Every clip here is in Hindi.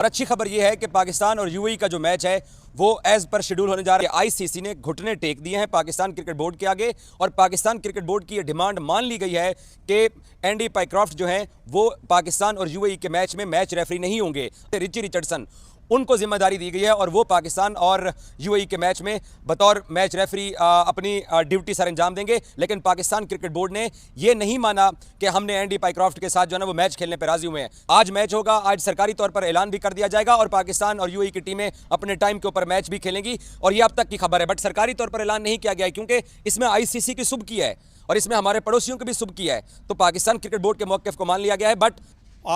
और अच्छी खबर यह है कि पाकिस्तान और यूएई का जो मैच है वो एज पर शेड्यूल होने जा रहा है। आईसीसी ने घुटने टेक दिए हैं पाकिस्तान क्रिकेट बोर्ड के आगे और पाकिस्तान क्रिकेट बोर्ड की यह डिमांड मान ली गई है कि एंडी पाइक्रॉफ्ट जो हैं वो पाकिस्तान और यूएई के मैच में मैच रेफरी नहीं होंगे। रिची रिचर्डसन उनको जिम्मेदारी दी गई है और वो पाकिस्तान और यूएई के मैच में बतौर मैच रेफरी अपनी ड्यूटी सर अंजाम देंगे। लेकिन पाकिस्तान क्रिकेट बोर्ड ने ये नहीं माना कि हमने एंडी पाइक्रॉफ्ट के साथ जो है ना वो मैच खेलने पर राजी हुए हैं। आज मैच होगा, आज सरकारी तौर पर ऐलान भी कर दिया जाएगा और पाकिस्तान और यूएई की टीमें अपने टाइम के ऊपर मैच भी खेलेंगी और ये अब तक की खबर है। बट सरकारी तौर पर ऐलान नहीं किया गया है क्योंकि इसमें आईसीसी की सुबह की है और इसमें हमारे पड़ोसियों की भी सुबह की है। तो पाकिस्तान क्रिकेट बोर्ड के मौक़िफ़ को मान लिया गया है। बट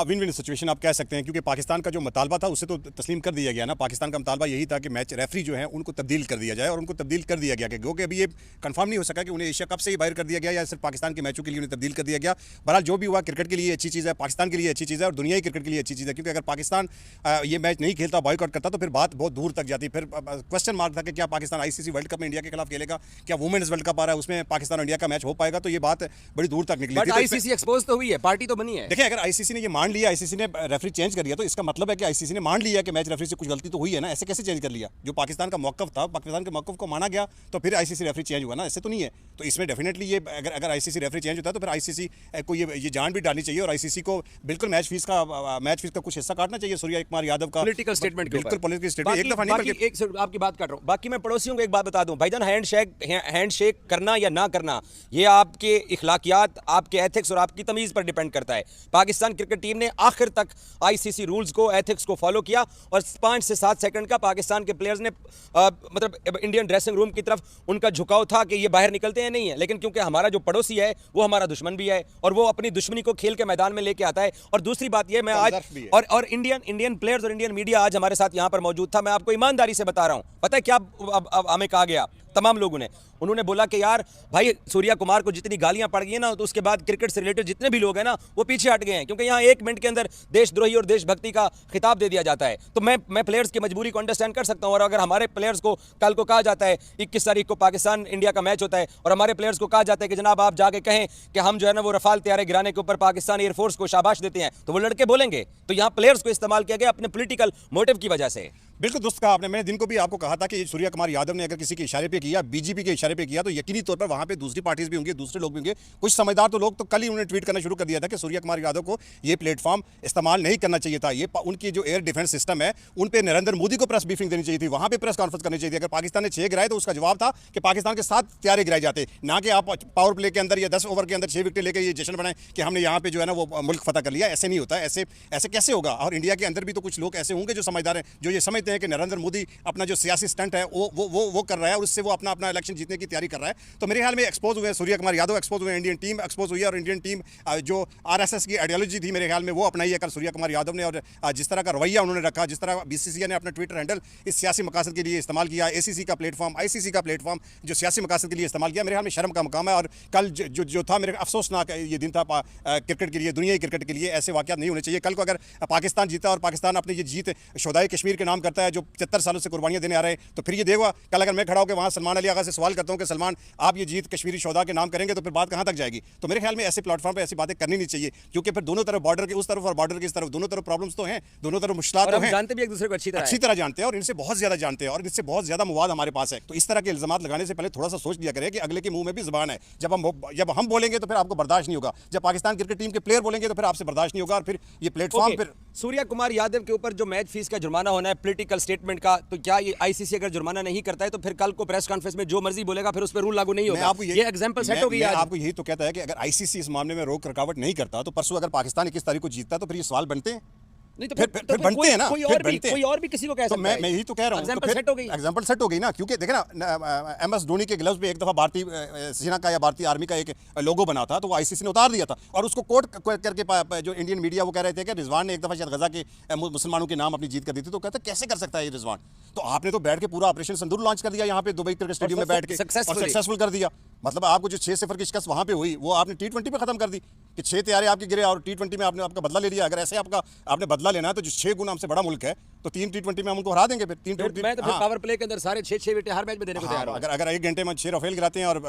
विन विन सिचुएशन आप कह सकते हैं, क्योंकि पाकिस्तान का जो मुतालबा था उसे तो तस्लीम कर दिया गया ना। पाकिस्तान का मुतालबा यही था कि मैच रेफरी जो है उनको तब्दील कर दिया जाए और उनको तब्दील कर दिया गया क्योंकि अभी ये कंफर्म नहीं हो सका कि उन्हें एशिया कप से ही बाहर कर दिया गया या सिर्फ पाकिस्तान के मैचों के लिए उन्हें तब्दील कर दिया गया। बहरहाल जो भी हुआ क्रिकेट के लिए अच्छी चीज़ है, पाकिस्तान के लिए अच्छी चीज़ है और दुनिया की क्रिकेट के लिए अच्छी चीज़ है। क्योंकि अगर पाकिस्तान ये मैच नहीं खेलता, बॉयकॉट करता, तो फिर बात बहुत दूर तक जाती। फिर क्वेश्चन मार्क था कि क्या पाकिस्तान आईसीसी वर्ल्ड कप में इंडिया के खिलाफ खेलेगा, क्या वुमेन्स वर्ल्ड कप आ रहा है उसमें पाकिस्तान और इंडिया का मैच हो पाएगा। तो ये बात बड़ी दूर तक निकली। आईसीसी एक्सपोज तो हुई है, पार्टी तो बनी है। देखिए, अगर आईसीसी ने ये मान लिया, आईसीसी ने रेफरी चेंज कर दिया, तो इसका मतलब है कि आईसीसी ने मान लिया कि मैच रेफरी से कुछ गलती तो हुई है ना। ऐसे कैसे चेंज कर लिया? जो पाकिस्तान का मौक़िफ़ था, पाकिस्तान के मौक़िफ़ को माना गया तो फिर आईसीसी रेफरी चेंज हुआ ना, ऐसे तो नहीं है। तो इसमें डेफिनेटली ये अगर आईसीसी रेफरी चेंज होता है तो फिर आईसीसी को ये जान भी डालनी चाहिए और आईसीसी को बिल्कुल मैच फीस का कुछ हिस्सा काटना चाहिए सूर्या कुमार यादव का पॉलिटिकल स्टेटमेंट के बिल्कुल पॉलिटिकल स्टेटमेंट। एक दफा नहीं, आपकी बात काट रहा हूं। बाकी मैं पड़ोसियों को एक बात बता दूं, भाईजान, हैंडशेक करना या ना करना ये आपके इखलाकियात, आपके एथिक्स और आपकी तमीज़ पर डिपेंड करता है। पाकिस्तान क्रिकेट टीम ने आखिर तक आईसीसी रूल्स को, एथिक्स को फॉलो किया और 5 से 7 सेकंड का पाकिस्तान के प्लेयर्स ने मतलब इंडियन ड्रेसिंग रूम की तरफ उनका झुकाव था कि ये बाहर निकलते हैं नहीं है। लेकिन क्योंकि हमारा जो पड़ोसी है वो हमारा दुश्मन भी है और वो अपनी दुश्मनी को खेल के मैदान में लेके आता है। और दूसरी बात ये, मैं आज और इंडियन प्लेयर्स और इंडियन मीडिया आज हमारे साथ यहां पर मौजूद था। मैं आपको ईमानदारी से बता रहा हूं, पता है क्या अब हमें कहा गया तमाम लोगों ने, उन्होंने बोला कि यार भाई सूर्या कुमार को जितनी गालियां पड़ गई हैं ना, तो उसके बाद क्रिकेट से रिलेटेड जितने भी लोग हैं ना वो पीछे हट गए हैं क्योंकि यहाँ 1 मिनट के अंदर देशद्रोही और देशभक्ति का खिताब दे दिया जाता है। तो मैं प्लेयर्स की मजबूरी को अंडरस्टैंड कर सकता हूँ। और अगर हमारे प्लेयर्स को कल को कहा जाता है 21 तारीख को पाकिस्तान इंडिया का मैच होता है और हमारे प्लेयर्स को कहा जाता है कि जनाब आप जाके कहें कि हम जो है ना वो रफाल तैयारे गिराने के ऊपर पाकिस्तान एयरफोर्स को शाबाश देते हैं, तो वो लड़के बोलेंगे। तो यहाँ प्लेयर्स को इस्तेमाल किया गया अपने पॉलिटिकल मोटिव की वजह से। बिल्कुल दुरुस्त कहा आपने। मैंने दिन को भी आपको कहा था कि सूर्या कुमार यादव ने अगर किसी के इशारे पे किया, बीजेपी के इशारे पे किया, तो यकीनी तौर पर वहां पे दूसरी पार्टीज भी होंगी, दूसरे लोग भी होंगे। कुछ समझदार तो लोग तो कल ही उन्होंने ट्वीट करना शुरू कर दिया था कि सूर्या कुमार यादव को ये प्लेटफॉर्म इस्तेमाल नहीं करना चाहिए था। ये उनकी जो एयर डिफेंस सिस्टम है उन पर नरेंद्र मोदी को प्रेस ब्रीफिंग देनी चाहिए थी, वहां पर प्रेस कॉन्फ्रेंस करनी चाहिए थी। अगर पाकिस्तान ने 6 गिराए तो उसका जवाब था कि पाकिस्तान के 7 तैयारे गिराए जाते, ना कि आप पावर प्ले के अंदर या 10 ओवर के अंदर 6 विकेट लेकर ये जश्न बनाए कि हमने यहाँ पे जो है ना वो मुल्क फतह कर लिया। ऐसे नहीं होता, ऐसे कैसे होगा? और इंडिया के अंदर भी तो कुछ लोग ऐसे होंगे जो समझदार हैं, जो ये समझते हैं कि नरेंद्र मोदी अपना जो सियासी स्टंट है वो कर रहा है और उससे वो अपना इलेक्शन जीतने की तैयारी कर रहा है। तो मेरे ख्याल में एक्सपोज हुए सूर्या कुमार यादव, एक्सपोज हुए इंडियन टीम एक्सपोज हुई है और इंडियन टीम जो आरएसएस की आइडियोलॉजी थी मेरे ख्याल में वो अपनाई है कल सूर्या कुमार यादव ने। और जिस तरह का रवैया उन्होंने रखा, जिस तरह बीसीसीआई ने अपना ट्विटर हैंडल इस सियासी मकासद के लिए इस्तेमाल किया, एसीसी का प्लेटफॉर्म, आईसीसी का प्लेटफॉर्म जो सियासी मकासद के लिए इस्तेमाल किया, मेरे ख्याल में शर्म का मुकाम है। और कल जो था मेरे अफसोसनाक ये दिन था क्रिकेट के लिए, दुनिया क्रिकेट के लिए। ऐसे वाक़यात नहीं होने चाहिए। कल को अगर पाकिस्तान जीता और पाकिस्तान अपनी ये जीत शोधाए कश्मीर के नाम करता है जो 75 सालों से कुर्बानियां देने आ रहे हैं, तो फिर ये देखा कल अगर मैं खड़ा होकर वहाँ सलमान अली आगा से सवाल करता हूँ कि सलमान आप ये जीत कश्मीरी शोधा के नाम करेंगे, तो फिर बात कहाँ तक जाएगी? तो मेरे ख्याल में ऐसे प्लेटफॉर्म पे ऐसी बातें करनी नहीं चाहिए क्योंकि फिर दोनों तरफ, बॉर्डर के उस तरफ और बॉर्डर के इस तरफ, दोनों तरफ प्रॉब्लम्स तो हैं, दोनों तरफ मुश्किलात तो हैं। जानते भी एक दूसरे को अच्छी तरह जानते हैं और इनसे बहुत ज्यादा जानते हैं और इनसे बहुत ज्यादा मवाद हमारे पास है। तो इस तरह के इल्जाम लगाने से पहले थोड़ा सा सोच लिया करें कि अगले के मुंह में भी जुबान है। जब हम बोलेंगे तो फिर आपको बर्दाश्त नहीं होगा, जब पाकिस्तान क्रिकेट टीम के प्लेयर बोलेंगे तो फिर आपसे बर्दाश्त नहीं होगा। और फिर ये प्लेटफॉर्म फिर सूर्या कुमार यादव के ऊपर जो मैच फीस का जुर्माना होना है पॉलिटिकल स्टेटमेंट का, तो क्या ये आईसीसी अगर जुर्माना नहीं करता है तो फिर कल को प्रेस कॉन्फ्रेंस में जो मर्जी बोलेगा फिर उस पर रूल लागू नहीं होगा? ये एग्जांपल सेट हो गई है। आपको यही तो कहता है कि अगर आईसीसी इस मामले में रोक रुकावट नहीं करता तो परसों अगर पाकिस्तान 21 तारीख को जीतता तो फिर ये सवाल बनते हैं नहीं, तो फिर बनते हैं ना। कोई और भी किसी को कह सकता है। मैं यही तो कह रहा हूं, एग्जांपल सेट हो गई ना। क्योंकि देखे ना एमएस धोनी के ग्लव्स पे एक दफा भारतीय सेना का या भारतीय आर्मी का एक लोगो बना था, तो वो आईसीसी ने उतार दिया था और उसको कोट करके जो इंडियन मीडिया वो कह रहे थे कि रिजवान ने एक दफा शायद गजा के मुसलमानों के नाम अपनी जीत कर दी थी। तो कहते कैसे कर सकता है ये रिजवान? तो आपने तो बैठ के पूरा ऑपरेशन सिंदूर लॉन्च कर दिया यहाँ पे दुबई क्रिकेट स्टेडियम में बैठ के, सक्सेसफुल कर दिया। मतलब आपको जो 6-0 की शिकस्त वहाँ पे हुई वो आपने T20 पे खत्म कर दी कि 6 तैयारे आपके गिरे और T20 में आपने आपका बदला ले लिया। अगर ऐसे आपने बदला लेना है तो जो 6 गुना हमसे बड़ा मुल्क है तो 3 T20 में हम उनको हरा देंगे। फिर 3 फिर T20 मैं तो फिर पावर प्ले के अंदर सारे 6-6 विकेट हर मैच में देने को तैयार हूं। अगर 1 घंटे में 6 रफेल गिराते हैं और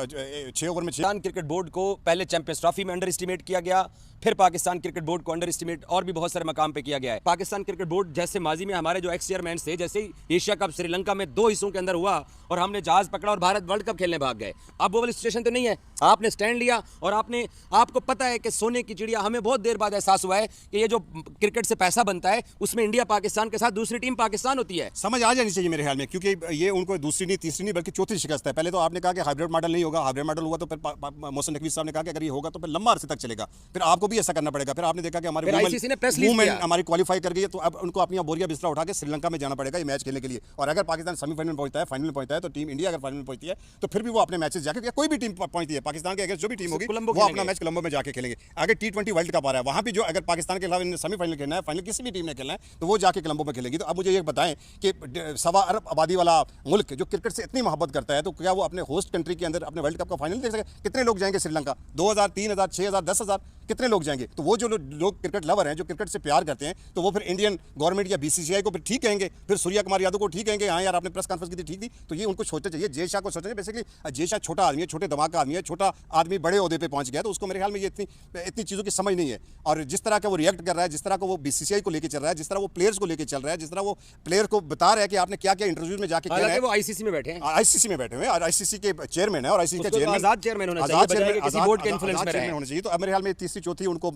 6 ओवर में 6। पाकिस्तान क्रिकेट बोर्ड को पहले चैंपियंस ट्रॉफी में अंडर एस्टिमेट किया गया, फिर पाकिस्तान क्रिकेट बोर्ड को अंडर एस्टिमेट और भी बहुत सारे मकाम पे किया गया है। पाकिस्तान क्रिकेट बोर्ड जैसे माजी में हमारे जो एक्स चेयरमैन थे, जैसे ही एशिया कप श्रीलंका में 2 हिस्सों के अंदर हुआ और हमने जहाज पकड़ा और भारत वर्ल्ड कप खेलने भाग गए। अब वो वाली सिचुएशन तो नहीं है। आपने स्टैंड लिया और आपको पता है कि सोने की चिड़िया, हमें बहुत देर बाद एहसास हुआ है कि ये जो क्रिकेट से पैसा बनता है उसमें इंडिया पाकिस्तान के साथ दूसरी टीम पाकिस्तान होती है। समझ आ जानी चाहिए मेरे ख्याल में, क्योंकि ये उनको दूसरी नहीं, तीसरी नहीं, बल्कि चौथी शिकस्त है। पहले तो आपने कहा कि हाइब्रिड मॉडल नहीं होगा, हाइब्रिड मॉडल हुआ तो फिर मोहसिन नकवी साहब ने कहा कि अगर ये होगा तो फिर लंबा अरसे तक चलेगा, फिर आपको भी ऐसा करना पड़ेगा। फिर आपने देखा कि हमारे आईसीसी ने प्रेस रिलीज वुमेन किया, हमारी क्वालिफाई कर गई है, तो अब उनको अपनी बोरिया बिस्तरा उठा के श्रीलंका में जाना पड़ेगा ये मैच खेलने के लिए। और अगर पाकिस्तान सेमीफाइनल में पहुंचता है, फाइनल में पहुंचता है, तो टीम इंडिया अगर फाइनल में पहुंचती है तो फिर भी वो अपने मैचेस जाके, कोई भी टीम पहुंचती है पाकिस्तान के अगेंस्ट जो भी टीम होगी वो अपना मैच कोलंबो में जाके खेलेंगे। आगे T20 वर्ल्ड कप आ रहा है, वहां भी जो अगर पाकिस्तान के अलावा सेमीफाइनल खेलना है, फाइनल किसी भी टीम ने खेलना है, तो वो जाके कोलंबो में खेलेगी। तो अब मुझे ये बताएं कि 1.25 अरब आबादी वाला मुल्क जो क्रिकेट से इतनी मोहब्बत करता है, तो क्या वो अपने होस्ट कंट्री के अंदर अपने वर्ल्ड कप का फाइनल देख सके? कितने लोग जाएंगे श्रीलंका? 2000, 3000, 6000, 10,000 कितने लोग जाएंगे? तो वो जो लोग क्रिकेट लवर हैं, जो क्रिकेट से प्यार करते हैं, तो वो फिर इंडियन गवर्नमेंट या BCCI को फिर ठीक कहेंगे, फिर सूर्या कुमार यादव को ठीक कहेंगे, हाँ यार आपने प्रेस कॉन्फ्रेंस की थी, ठीक थी। तो ये उनको सोचना चाहिए, जय शाह को सोचना चाहिए। बेसिकली जय शाह छोटा आदमी है, छोटे दिमाग का आदमी है, छोटा आदमी बड़े ओहदे पे पहुंच गया, तो उसको मेरे ख्याल में ये इतनी चीज़ों की समझ नहीं है। और जिस तरह का वो रिएक्ट कर रहा है, जिस तरह को वो BCCI को लेकर चल रहा है, जिस तरह वो प्लेयर्स को लेकर चल रहा है, जिस तरह वो प्लेयर को बता रहा है कि आपने क्या क्या इंटरव्यू में जाके किया है। वो आईसीसी में बैठे हैं, ICC में बैठे हुए और ICC के चेयरमैन है, और ICC के चेयरमैन आजाद चेयरमैन होना चाहिए, किसी बोर्ड के इन्फ्लुएंस में रहे होना चाहिए। तो अब मेरे ख्याल में तीसरी चौथी उनको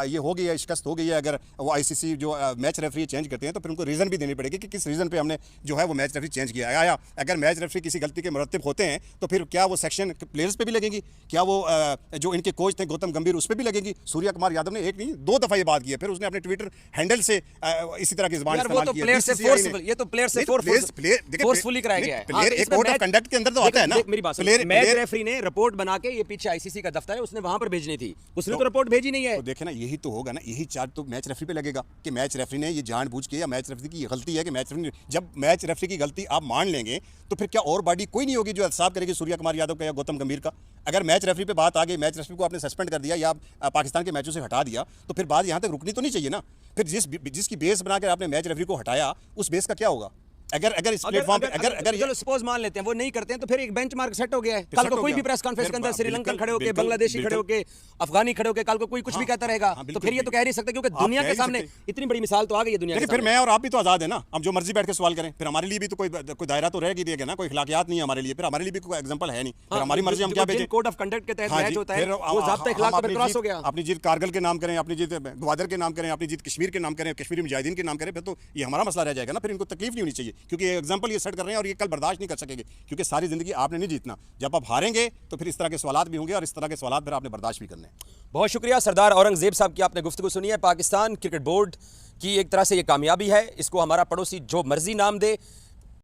ये हो गई है, शिकस्त हो गई है। अगर वो ICC जो मैच रेफरी चेंज करते हैं तो फिर उनको रीजन भी देनी पड़ेगी कि किस रीजन पे हमने जो है वो मैच रेफरी चेंज किया है। अगर मैच रेफरी किसी गलती के मुरत्तिब होते हैं तो फिर क्या वो सेक्शन प्लेयर्स पे भी लगेंगी? क्या वो जो इनके कोच थे गौतम गंभीर उस पर भी लगेगी? सूर्या कुमार यादव ने एक नहीं 2 दफा ये बात की है, फिर उसने अपने ट्विटर हैंडल से इसी तरह की ज़बान इस्तेमाल की है। ये तो प्लेयर से फोर्सफुली कराया गया है। प्लेयर एक कोड ऑफ कंडक्ट के अंदर तो आता है ना। मेरी बात सुनिए, मैच रेफरी ने रिपोर्ट बना के, ये पीछे ICC का दफ्तर है, उसने वहां पर भेजनी थी, उसने तो रिपोर्ट भेजी नहीं है। तो देखे ना, यही तो होगा ना, यही चार्ज तो मैच रेफरी पे लगेगा कि मैच रेफरी ने ये जानबूझ के, या मैच रेफरी की गलती है कि मैच रेफरी, जब मैच रेफरी की गलती आप मान लेंगे तो फिर क्या और बॉडी कोई नहीं होगी जो एहसाब करेगी सूर्या कुमार यादव का या गौतम गंभीर का? अगर मैच रेफरी पे बात आ गई, मैच रेफरी को आपने सस्पेंड कर दिया या पाकिस्तान के मैचों से हटा दिया, तो फिर बात यहाँ तक रुकनी तो नहीं चाहिए ना। फिर जिसकी बेस बनाकर आपने मैच रेफरी को हटाया, उस बेस का क्या होगा? अगर इस प्लेटफॉर्म पे अगर चलो सपोज मान लेते हैं वो नहीं करते हैं, तो फिर एक बेंचमार्क सेट हो गया है। कल को कोई भी प्रेस कॉन्फ्रेंस के अंदर श्रीलंकन खड़े होके, बांग्लादेशी खड़े होके, अफगानी खड़े होके, कल को कोई कुछ भी कहता रहेगा, तो फिर ये तो कह नहीं सकता, क्योंकि दुनिया के सामने इतनी बड़ी मिसाल तो आ गई है दुनिया के। फिर मैं और आप भी तो आजाद है ना, हम जो मर्जी बैठ के सवाल करें। फिर हमारे लिए भी तो कोई दायरा तो रहेगी देगा ना, कोई इखलाकियात नहीं है हमारे लिए, फिर हमारे लिए भी कोई एग्जांपल है नहीं। फिर हमारी मर्जी हम क्या भेजें? कोड ऑफ कंडक्ट के तहत मैच होता है, वो ज़ाब्ता इखलाक पर क्रॉस हो गया। अपनी जीत कारगिल के नाम करें, अपनी जीत ग्वादर के नाम करें, अपनी जीत कश्मीर के नाम करें, कश्मीरी मुजाहिदीन के नाम करें, फिर तो ये हमारा मसला रह जाएगा ना। फिर इनको तकलीफ नहीं होनी चाहिए, क्योंकि ये एग्जांपल ये सेट कर रहे हैं और ये कल बर्दाश्त नहीं कर सकेंगे, क्योंकि सारी जिंदगी आपने नहीं जीतना। जब आप हारेंगे तो फिर इस तरह के सवालात भी होंगे, और इस तरह के सवालात फिर आपने बर्दाश्त भी करने। बहुत शुक्रिया सरदार औरंगजेब साहब की, आपने गुफ्तगू सुनी है। पाकिस्तान क्रिकेट बोर्ड की एक तरह से ये कामयाबी है, इसको हमारा पड़ोसी जो मर्जी नाम दे,